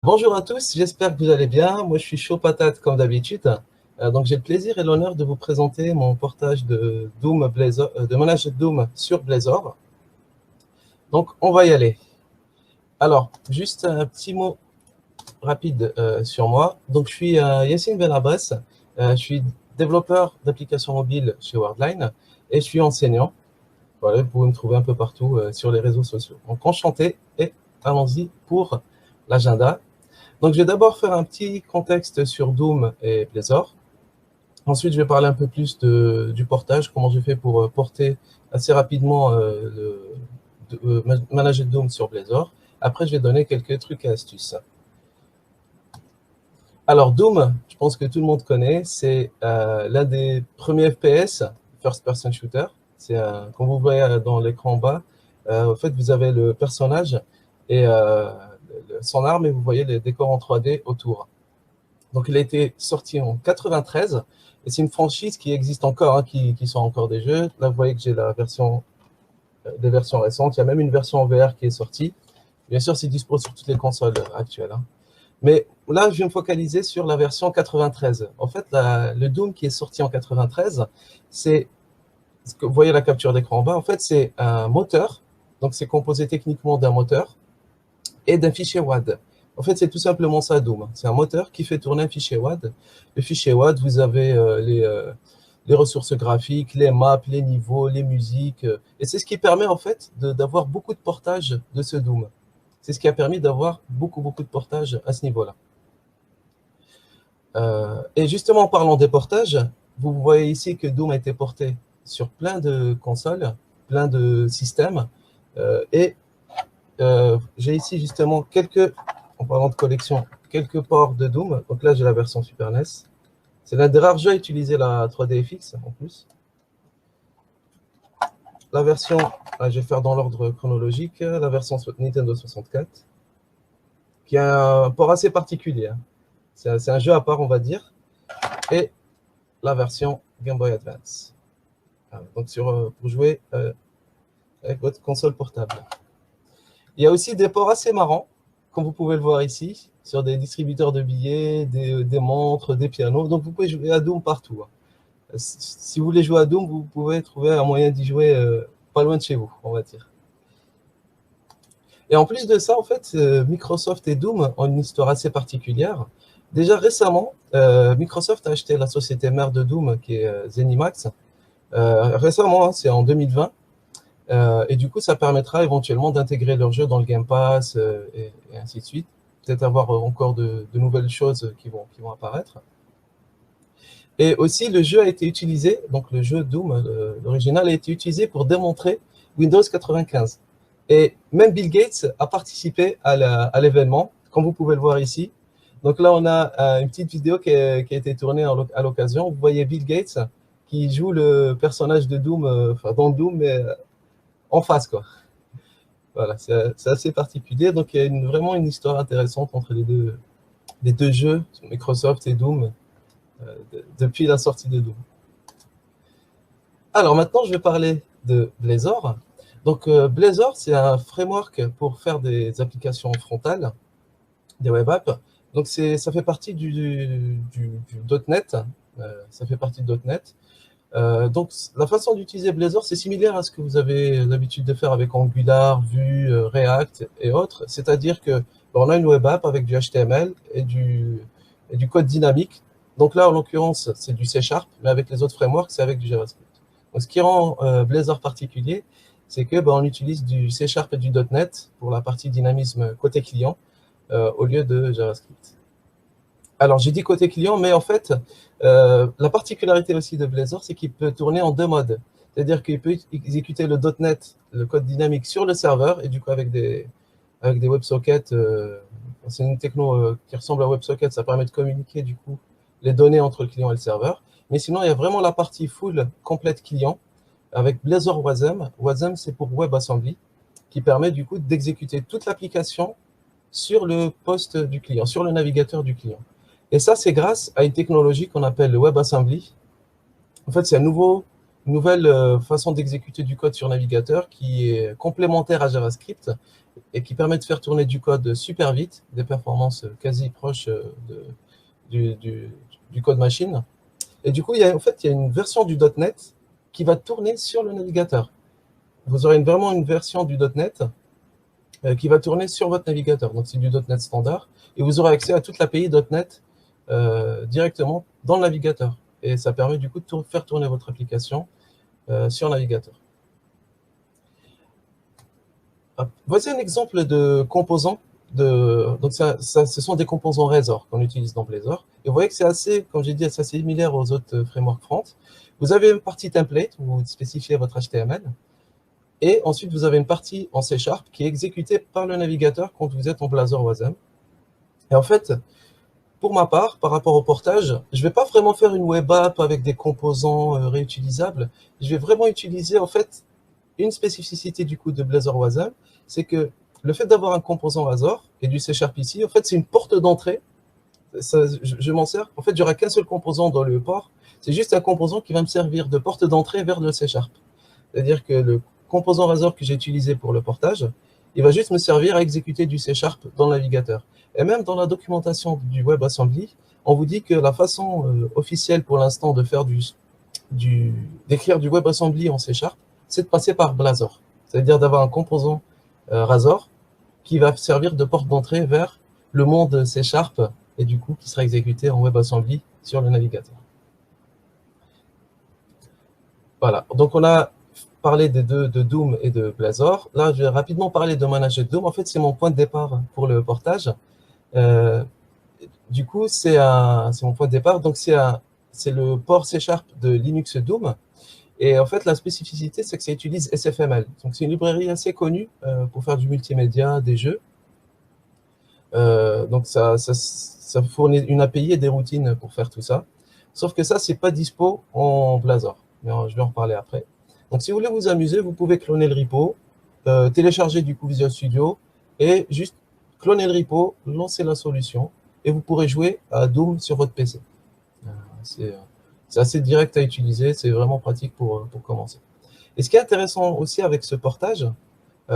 Bonjour à tous, j'espère que vous allez bien. Moi, je suis chaud patate comme d'habitude. Donc, j'ai le plaisir et l'honneur de vous présenter mon portage de Doom Blazor, de Managed Doom sur Blazor. Donc, on va y aller. Alors, juste un petit mot rapide sur moi. Donc, je suis Yassine Benabrès. Je suis développeur d'applications mobiles chez Worldline et je suis enseignant. Voilà, vous pouvez me trouver un peu partout sur les réseaux sociaux. Donc, enchanté et allons-y pour l'agenda. Donc, je vais d'abord faire un petit contexte sur Doom et Blazor. Ensuite, je vais parler un peu plus du portage, comment j'ai fait pour porter assez rapidement Managed Doom sur Blazor. Après, je vais donner quelques trucs et astuces. Alors, Doom, je pense que tout le monde connaît, c'est l'un des premiers FPS, First Person Shooter. C'est comme vous voyez dans l'écran en bas, en fait, vous avez le personnage et son arme et vous voyez les décors en 3D autour. Donc, il a été sorti en 93 et c'est une franchise qui existe encore, hein, qui sort encore des jeux. Là, vous voyez que j'ai la version, des versions récentes. Il y a même une version en VR qui est sortie. Bien sûr, c'est dispo sur toutes les consoles actuelles, hein. Mais là, je vais me focaliser sur la version 93. En fait, le Doom qui est sorti en 93, c'est, vous voyez la capture d'écran en bas, en fait, c'est un moteur. Donc, c'est composé techniquement d'un moteur et d'un fichier WAD. En fait, c'est tout simplement ça, Doom. C'est un moteur qui fait tourner un fichier WAD. Le fichier WAD, vous avez les ressources graphiques, les maps, les niveaux, les musiques. Et c'est ce qui permet, en fait, d'avoir beaucoup de portage de ce Doom. C'est ce qui a permis d'avoir beaucoup de portage à ce niveau-là. Et justement, en parlant des portages, vous voyez ici que Doom a été porté sur plein de consoles, plein de systèmes. Et j'ai ici justement en parlant de collection, quelques ports de Doom. Donc là, j'ai la version Super NES. C'est l'un des rares jeux à utiliser la 3DFX en plus. La version, je vais faire dans l'ordre chronologique, la version Nintendo 64, qui a un port assez particulier, hein. C'est un jeu à part, on va dire. Et la version Game Boy Advance. Donc pour jouer avec votre console portable. Il y a aussi des ports assez marrants, comme vous pouvez le voir ici, sur des distributeurs de billets, des montres, des pianos. Donc vous pouvez jouer à Doom partout, hein. Si vous voulez jouer à Doom, vous pouvez trouver un moyen d'y jouer pas loin de chez vous, on va dire. Et en plus de ça, en fait, Microsoft et Doom ont une histoire assez particulière. Déjà récemment, Microsoft a acheté la société mère de Doom, qui est ZeniMax. Récemment, hein, c'est en 2020. Et du coup, ça permettra éventuellement d'intégrer leur jeu dans le Game Pass et ainsi de suite. Peut-être avoir encore de nouvelles choses qui vont apparaître. Et aussi, le jeu a été utilisé, donc le jeu Doom, l'original, a été utilisé pour démontrer Windows 95. Et même Bill Gates a participé à l'événement, comme vous pouvez le voir ici. Donc là, on a une petite vidéo qui a été tournée à l'occasion. Vous voyez Bill Gates qui joue le personnage de Doom, enfin dans Doom, mais en face, quoi. Voilà, c'est assez particulier. Donc, il y a vraiment une histoire intéressante entre les deux jeux, Microsoft et Doom, depuis la sortie de Doom. Alors, maintenant, je vais parler de Blazor. Donc, Blazor, c'est un framework pour faire des applications frontales, des web apps. Donc, ça fait partie du .NET. Ça fait partie de .NET. Donc, la façon d'utiliser Blazor, c'est similaire à ce que vous avez l'habitude de faire avec Angular, Vue, React et autres. C'est-à-dire que on a une web app avec du HTML et du code dynamique. Donc là, en l'occurrence, c'est du C#, mais avec les autres frameworks, c'est avec du JavaScript. Donc, ce qui rend Blazor particulier, c'est que on utilise du C# et du .NET pour la partie dynamisme côté client au lieu de JavaScript. Alors, j'ai dit côté client, mais en fait, la particularité aussi de Blazor, c'est qu'il peut tourner en deux modes. C'est-à-dire qu'il peut exécuter le .NET, le code dynamique, sur le serveur, et du coup, avec des WebSockets, c'est une techno qui ressemble à WebSocket, ça permet de communiquer, du coup, les données entre le client et le serveur. Mais sinon, il y a vraiment la partie full, complète client, avec Blazor Wasm. Wasm, c'est pour WebAssembly, qui permet, du coup, d'exécuter toute l'application sur le poste du client, sur le navigateur du client. Et ça, c'est grâce à une technologie qu'on appelle le WebAssembly. En fait, c'est une nouvelle façon d'exécuter du code sur navigateur qui est complémentaire à JavaScript et qui permet de faire tourner du code super vite, des performances quasi proches du code machine. Et du coup, en fait, il y a une version du .NET qui va tourner sur le navigateur. Vous aurez vraiment une version du .NET qui va tourner sur votre navigateur. Donc, c'est du .NET standard. Et vous aurez accès à toute l'API .NET directement dans le navigateur. Et ça permet du coup de faire tourner votre application sur navigateur. Voici un exemple de composants. Donc, ce sont des composants Razor qu'on utilise dans Blazor. Et vous voyez que c'est assez, comme j'ai dit, assez similaire aux autres frameworks front. Vous avez une partie template où vous spécifiez votre HTML. Et ensuite, vous avez une partie en C# qui est exécutée par le navigateur quand vous êtes en Blazor Wasm. Et en fait, pour ma part, par rapport au portage, je ne vais pas vraiment faire une web app avec des composants réutilisables. Je vais vraiment utiliser en fait une spécificité du coup de Blazor Wasm, c'est que le fait d'avoir un composant Razor et du C# ici, en fait, c'est une porte d'entrée. Je m'en sers. En fait, il n'y aura qu'un seul composant dans le port. C'est juste un composant qui va me servir de porte d'entrée vers le C#. C'est-à-dire que le composant Razor que j'ai utilisé pour le portage, il va juste me servir à exécuter du C# dans le navigateur. Et même dans la documentation du WebAssembly, on vous dit que la façon officielle pour l'instant de faire d'écrire du WebAssembly en C#, c'est de passer par Blazor. C'est-à-dire d'avoir un composant Razor qui va servir de porte d'entrée vers le monde C# et du coup qui sera exécuté en WebAssembly sur le navigateur. Voilà, donc on a parlé des deux, de Doom et de Blazor. Là, je vais rapidement parler de Managed Doom. En fait, c'est mon point de départ pour le portage. Du coup, c'est mon point de départ. Donc, c'est le port C# de Linux Doom. Et en fait, la spécificité, c'est que ça utilise SFML. Donc, c'est une librairie assez connue pour faire du multimédia, des jeux. Donc, ça fournit une API et des routines pour faire tout ça. Sauf que ça, c'est pas dispo en Blazor. Mais je vais en reparler après. Donc, si vous voulez vous amuser, vous pouvez cloner le repo, télécharger du coup Visual Studio et juste cloner le repo, lancer la solution et vous pourrez jouer à Doom sur votre PC. C'est assez direct à utiliser, c'est vraiment pratique pour commencer. Et ce qui est intéressant aussi avec ce portage,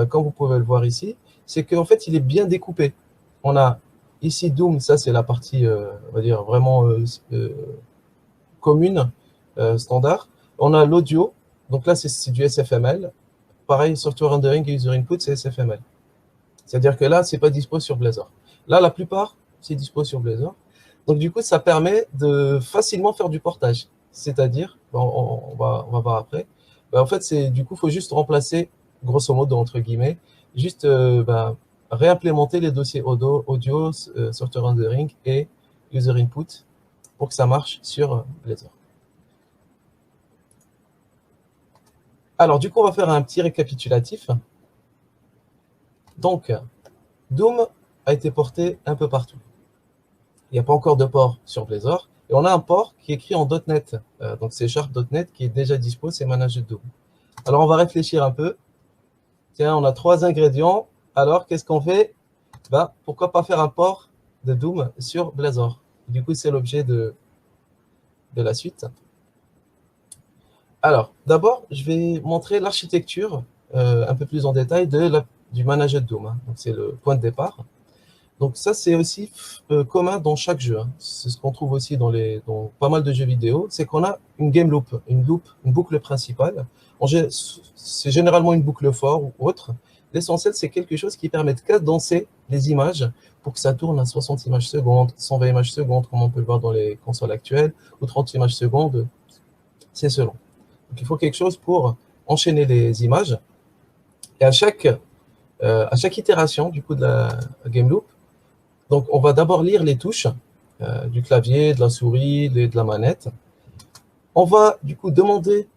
comme vous pouvez le voir ici, c'est qu'en fait, il est bien découpé. On a ici Doom, ça c'est la partie, on va dire, vraiment commune, standard. On a l'audio, donc là c'est du SFML. Pareil, software rendering et user input, c'est SFML. C'est-à-dire que là, c'est pas dispo sur Blazor. Là, la plupart, c'est dispo sur Blazor. Donc du coup, ça permet de facilement faire du portage. C'est-à-dire, on va voir après, en fait, du coup, il faut juste remplacer, grosso modo, entre guillemets, juste réimplémenter les dossiers audio, software rendering et user input pour que ça marche sur Blazor. Alors, du coup, on va faire un petit récapitulatif. Donc, Doom a été porté un peu partout. Il n'y a pas encore de port sur Blazor. Et on a un port qui est écrit en .NET. Donc, c'est Sharp.NET qui est déjà dispo, c'est Managed Doom. Alors, on va réfléchir un peu. Tiens, on a 3 ingrédients. Alors, qu'est-ce qu'on fait? Pourquoi pas faire un port de Doom sur Blazor? Du coup, c'est l'objet de la suite. Alors, d'abord, je vais montrer l'architecture un peu plus en détail du Managed Doom. Donc, c'est le point de départ. Donc ça, c'est aussi commun dans chaque jeu. C'est ce qu'on trouve aussi dans pas mal de jeux vidéo, c'est qu'on a une game loop, une boucle principale. C'est généralement une boucle for ou autre. L'essentiel, c'est quelque chose qui permet de cadencer les images pour que ça tourne à 60 images secondes, 120 images secondes, comme on peut le voir dans les consoles actuelles, ou 30 images secondes, c'est selon. Donc il faut quelque chose pour enchaîner les images. Et à chaque itération du coup de la game loop, donc, on va d'abord lire les touches du clavier, de la souris, de la manette. On va du coup demander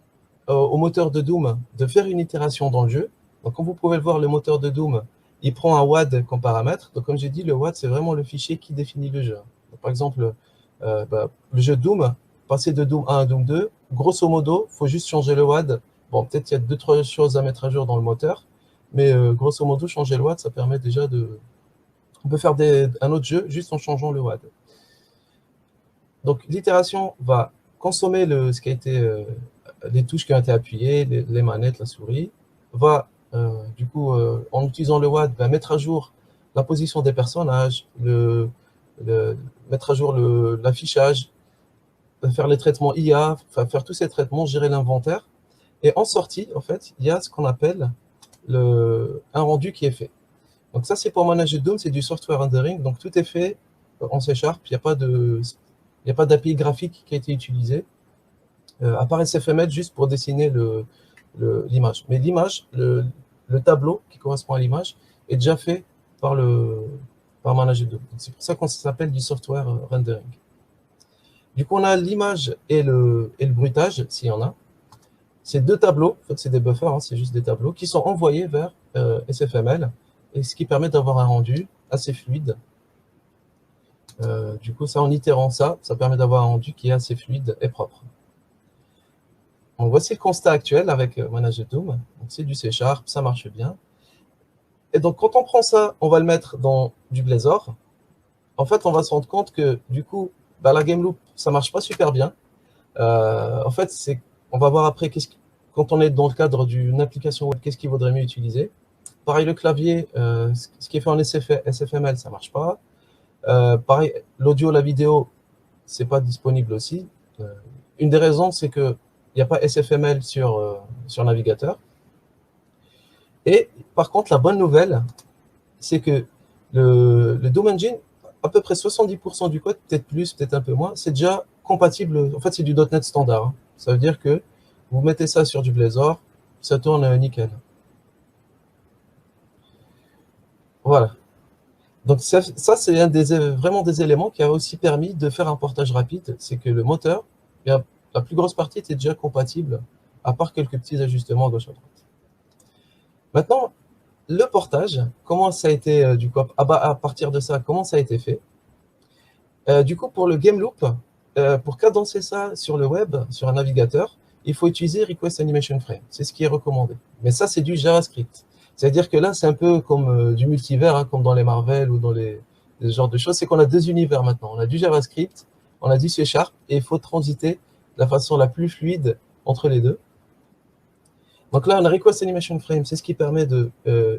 au moteur de Doom de faire une itération dans le jeu. Donc, comme vous pouvez le voir, le moteur de Doom, il prend un WAD comme paramètre. Donc, comme j'ai dit, le WAD, c'est vraiment le fichier qui définit le jeu. Donc, par exemple, le jeu Doom, passer de Doom 1 à Doom 2, grosso modo, il faut juste changer le WAD. Bon, peut-être qu'il y a 2-3 choses à mettre à jour dans le moteur, mais grosso modo, changer le WAD, ça permet déjà de... On peut faire un autre jeu juste en changeant le WAD. Donc, l'itération va consommer les touches qui ont été appuyées, les manettes, la souris, va du coup, en utilisant le WAD, ben, mettre à jour la position des personnages, mettre à jour l'affichage, faire les traitements IA, enfin, faire tous ces traitements, gérer l'inventaire. Et en sortie, en fait, il y a ce qu'on appelle un rendu qui est fait. Donc ça, c'est pour manager Doom, c'est du software rendering. Donc tout est fait en C#. Il n'y a pas d'API graphique qui a été utilisé, à part SFML juste pour dessiner l'image. Mais l'image, le tableau qui correspond à l'image, est déjà fait par manager Doom. C'est pour ça qu'on s'appelle du software rendering. Du coup, on a l'image et le bruitage, s'il y en a. Ces deux tableaux, en fait, c'est des buffers, hein, c'est juste des tableaux, qui sont envoyés vers SFML, et ce qui permet d'avoir un rendu assez fluide. Du coup, ça, en itérant ça permet d'avoir un rendu qui est assez fluide et propre. Donc, voici le constat actuel avec Manager Doom. C'est du C#, ça marche bien. Et donc, quand on prend ça, on va le mettre dans du Blazor. En fait, on va se rendre compte que, du coup, bah, la game loop, ça marche pas super bien. En fait, on va voir après, quand on est dans le cadre d'une application web, qu'est-ce qu'il vaudrait mieux utiliser. Pareil, le clavier, ce qui est fait en SFML, ça marche pas. Pareil, l'audio, la vidéo, c'est pas disponible aussi. Une des raisons, c'est qu'il n'y a pas SFML sur navigateur. Et par contre, la bonne nouvelle, c'est que le Doom Engine, à peu près 70% du code, peut-être plus, peut-être un peu moins, c'est déjà compatible. En fait, c'est du .NET standard, hein. Ça veut dire que vous mettez ça sur du Blazor, ça tourne nickel. Voilà. Donc ça c'est vraiment des éléments qui a aussi permis de faire un portage rapide. C'est que le moteur, bien, la plus grosse partie était déjà compatible, à part quelques petits ajustements à gauche à droite. Maintenant, le portage, comment ça a été, du coup, à partir de ça, comment ça a été fait? Du coup, pour le game loop, pour cadencer ça sur le web, sur un navigateur, il faut utiliser Request Animation Frame. C'est ce qui est recommandé. Mais ça, c'est du JavaScript. C'est-à-dire que là, c'est un peu comme du multivers, hein, comme dans les Marvel ou dans les genres de choses. C'est qu'on a deux univers maintenant. On a du JavaScript, on a du C#, et il faut transiter de la façon la plus fluide entre les deux. Donc là, on a Request Animation Frame. C'est ce qui permet de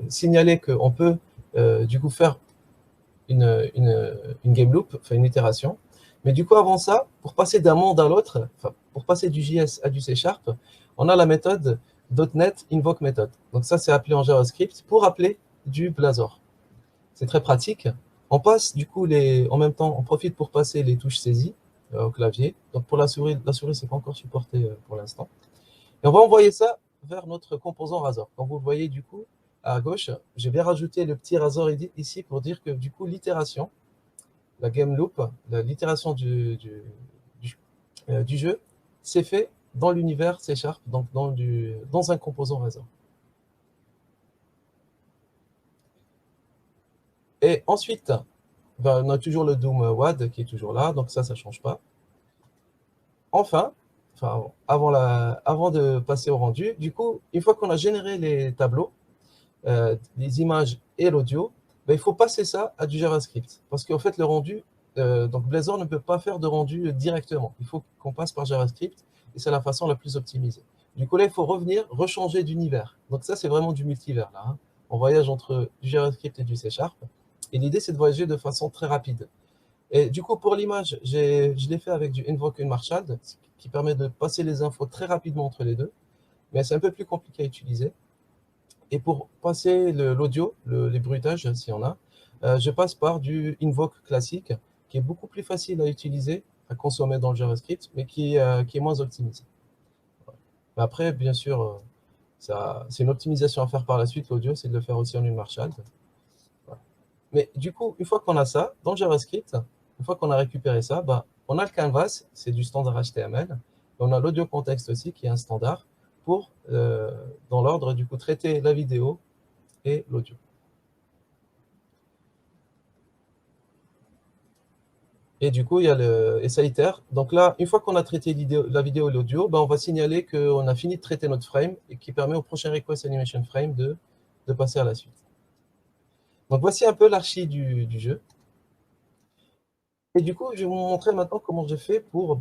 signaler qu'on peut du coup faire une game loop, enfin une itération. Mais du coup, avant ça, pour passer d'un monde à l'autre, enfin, pour passer du JS à du C#, on a la méthode .NET Invoke Method. Donc ça, c'est appelé en JavaScript pour appeler du Blazor. C'est très pratique. On passe du coup en même temps, on profite pour passer les touches saisies au clavier. Donc pour la souris, c'est pas encore supporté pour l'instant. Et on va envoyer ça vers notre composant Razor. Quand vous le voyez du coup à gauche, j'ai bien rajouté le petit Razor ici pour dire que du coup l'itération, la game loop, l'itération du jeu, c'est fait dans l'univers C#, donc dans un composant Razor. Et ensuite, ben, on a toujours le Doom WAD qui est toujours là, donc ça ne change pas. Enfin, avant de passer au rendu, du coup, une fois qu'on a généré les tableaux, les images et l'audio, ben, il faut passer ça à du JavaScript. Parce qu'en fait, le rendu, donc Blazor ne peut pas faire de rendu directement. Il faut qu'on passe par JavaScript et c'est la façon la plus optimisée. Du coup, là, il faut revenir, rechanger d'univers. Donc ça, c'est vraiment du multivers, là, hein. On voyage entre du JavaScript et du C#. Et l'idée, c'est de voyager de façon très rapide. Et du coup, pour l'image, je l'ai fait avec du Invoke Marshall, qui permet de passer les infos très rapidement entre les deux. Mais c'est un peu plus compliqué à utiliser. Et pour passer l'audio, les bruitages, s'il y en a, je passe par du Invoke classique, qui est beaucoup plus facile à utiliser, à consommer dans le JavaScript, mais qui est moins optimisé. Mais après, bien sûr, c'est une optimisation à faire par la suite, l'audio, c'est de le faire aussi en une Marshall. Voilà. Mais du coup, une fois qu'on a ça, dans le JavaScript, une fois qu'on a récupéré ça, bah, on a le canvas, c'est du standard HTML. On a l'audio contexte aussi, qui est un standard, pour, dans l'ordre, du coup, traiter la vidéo et l'audio. Et du coup, il y a et ça itère. Donc là, une fois qu'on a traité la vidéo et l'audio, ben, on va signaler qu'on a fini de traiter notre frame et qui permet au prochain request animation frame de passer à la suite. Donc voici un peu l'archi du jeu. Et du coup, je vais vous montrer maintenant comment je fais pour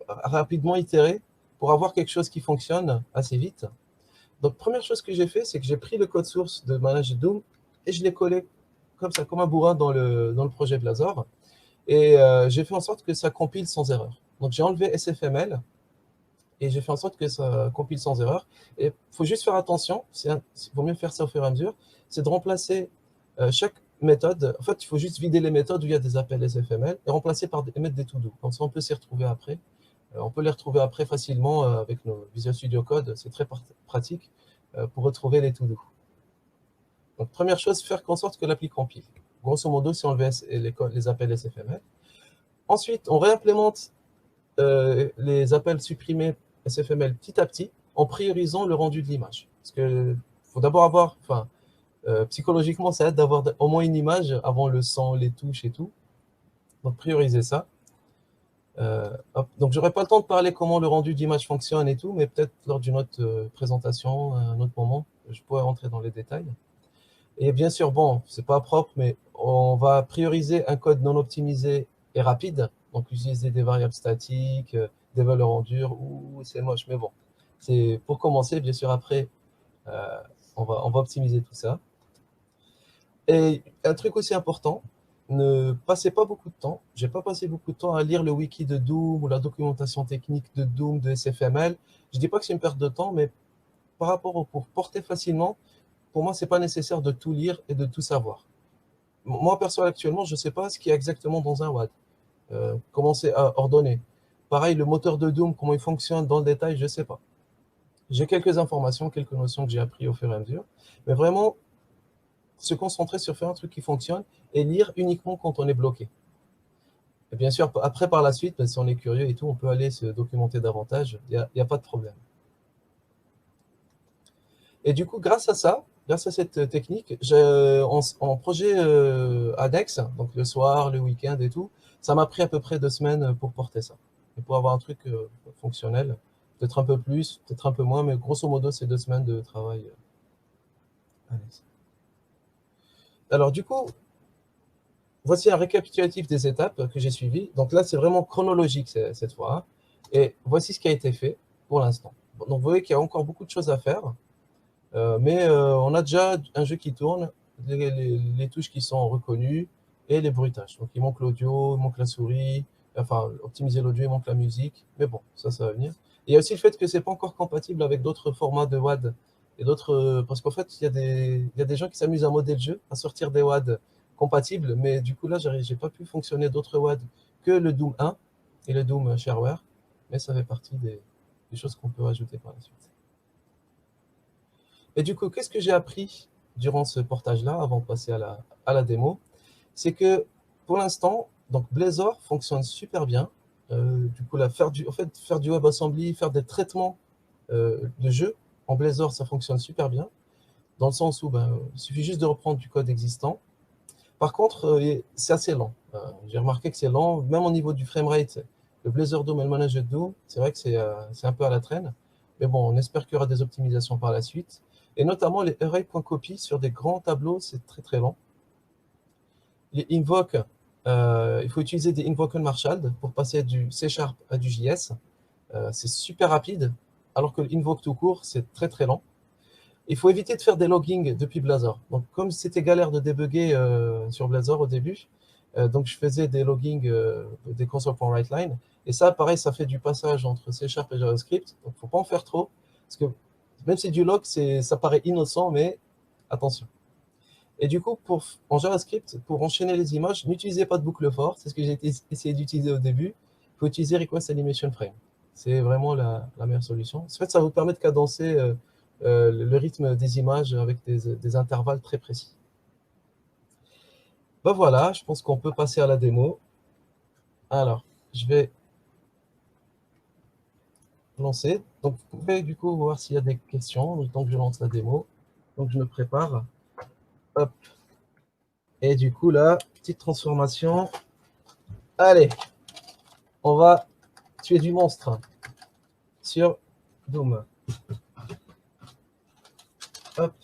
rapidement itérer, pour avoir quelque chose qui fonctionne assez vite. Donc, première chose que j'ai fait, c'est que j'ai pris le code source de Manage Doom et je l'ai collé comme ça, comme un bourrin dans le projet Blazor. Et j'ai fait en sorte que ça compile sans erreur. Donc, j'ai enlevé SFML et j'ai fait en sorte que ça compile sans erreur. Et il faut juste faire attention, il vaut mieux faire ça au fur et à mesure, c'est de remplacer chaque méthode. En fait, il faut juste vider les méthodes où il y a des appels SFML et remplacer par mettre des to-do. Comme ça, on peut s'y retrouver après. On peut les retrouver après facilement avec nos Visual Studio Code. C'est très pratique pour retrouver les to-do. Donc, première chose, faire en sorte que l'appli compile. Grosso modo, si on enlève les appels SFML. Ensuite, on réimplémente les appels supprimés SFML petit à petit en priorisant le rendu de l'image. Parce que faut d'abord avoir, enfin, psychologiquement, ça aide d'avoir au moins une image avant le son, les touches et tout. Donc, prioriser ça. Donc, j'aurai pas le temps de parler comment le rendu d'image fonctionne et tout, mais peut-être lors d'une autre présentation, à un autre moment, je pourrais rentrer dans les détails. Et bien sûr, bon, c'est pas propre, mais on va prioriser un code non optimisé et rapide. Donc, utiliser des variables statiques, des valeurs en dur, ou c'est moche, mais bon. C'est pour commencer, bien sûr, après, euh, on va optimiser tout ça. Et un truc aussi important, ne passez pas beaucoup de temps. J'ai pas passé beaucoup de temps à lire le wiki de Doom ou la documentation technique de Doom, de SFML. Je dis pas que c'est une perte de temps, mais par rapport pour porter facilement, pour moi, c'est pas nécessaire de tout lire et de tout savoir. Moi, perso, actuellement, je sais pas ce qu'il y a exactement dans un WAD. Comment c'est ordonné. Pareil, le moteur de Doom, comment il fonctionne dans le détail, je sais pas. J'ai quelques informations, quelques notions que j'ai appris au fur et à mesure, mais vraiment se concentrer sur faire un truc qui fonctionne et lire uniquement quand on est bloqué. Et bien sûr, après, par la suite, ben, si on est curieux et tout, on peut aller se documenter davantage, il y a pas de problème. Et du coup, grâce à ça, grâce à cette technique, en projet annexe, donc le soir, le week-end et tout, ça m'a pris à peu près 2 semaines pour porter ça. Et pour avoir un truc fonctionnel, peut-être un peu plus, peut-être un peu moins, mais grosso modo, c'est 2 semaines de travail annexe. Alors du coup, voici un récapitulatif des étapes que j'ai suivies. Donc là, c'est vraiment chronologique cette fois, hein. Et voici ce qui a été fait pour l'instant. Donc vous voyez qu'il y a encore beaucoup de choses à faire. Mais on a déjà un jeu qui tourne, les touches qui sont reconnues et les bruitages. Donc il manque l'audio, il manque la souris, enfin optimiser l'audio, il manque la musique, mais bon, ça va venir. Et il y a aussi le fait que c'est pas encore compatible avec d'autres formats de WAD et d'autres, parce qu'en fait il y a des gens qui s'amusent à modder le jeu, à sortir des WAD compatibles, mais du coup là j'ai pas pu fonctionner d'autres WAD que le Doom 1 et le Doom Shareware, mais ça fait partie des choses qu'on peut rajouter par la suite. Et du coup, qu'est-ce que j'ai appris durant ce portage-là, avant de passer à la démo? C'est que pour l'instant, donc Blazor fonctionne super bien. Du coup, là, en fait, faire du WebAssembly, faire des traitements de jeu en Blazor, ça fonctionne super bien, dans le sens où ben, il suffit juste de reprendre du code existant. Par contre, c'est assez lent. J'ai remarqué que c'est lent, même au niveau du framerate. Le Blazor Dome et le Manager Dome, c'est vrai que c'est un peu à la traîne. Mais bon, on espère qu'il y aura des optimisations par la suite. Et notamment les array.copy sur des grands tableaux, c'est très très lent. Les invoke, il faut utiliser des invoke Marshall pour passer du C# à du JS. C'est super rapide, alors que l'invoke tout court, c'est très très lent. Il faut éviter de faire des loggings depuis Blazor. Donc, comme c'était galère de débugger sur Blazor au début, donc je faisais des loggings des console.writeline. Et ça, pareil, ça fait du passage entre C# et JavaScript. Donc, il ne faut pas en faire trop. Parce que même si c'est du log, ça paraît innocent, mais attention. Et du coup, en JavaScript, pour enchaîner les images, n'utilisez pas de boucle for. C'est ce que j'ai essayé d'utiliser au début. Il faut utiliser Request Animation Frame. C'est vraiment la meilleure solution. En fait, ça vous permet de cadencer le rythme des images avec des intervalles très précis. Ben voilà, je pense qu'on peut passer à la démo. Alors, je vais lancer. Donc, vous pouvez du coup voir s'il y a des questions le temps que je lance la démo. Donc, je me prépare. Hop. Et du coup, là, petite transformation. Allez, on va tuer du monstre sur Doom. Hop.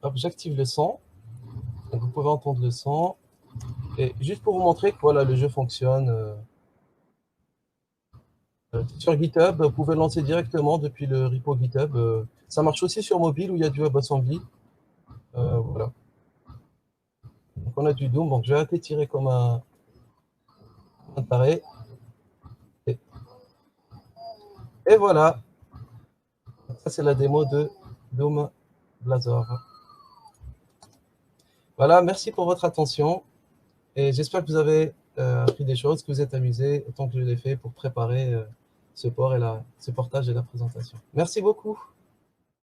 Hop, j'active le son. Donc, vous pouvez entendre le son. Et juste pour vous montrer que voilà, le jeu fonctionne. sur GitHub, vous pouvez lancer directement depuis le repo GitHub. Ça marche aussi sur mobile où il y a du WebAssembly. Voilà. Donc on a du Doom, donc je vais arrêter de tirer comme un taré. Et voilà, ça c'est la démo de Doom Blazor. Voilà, merci pour votre attention et j'espère que vous avez appris des choses, que vous êtes amusés autant que je l'ai fait pour préparer ce portage et la présentation. Merci beaucoup.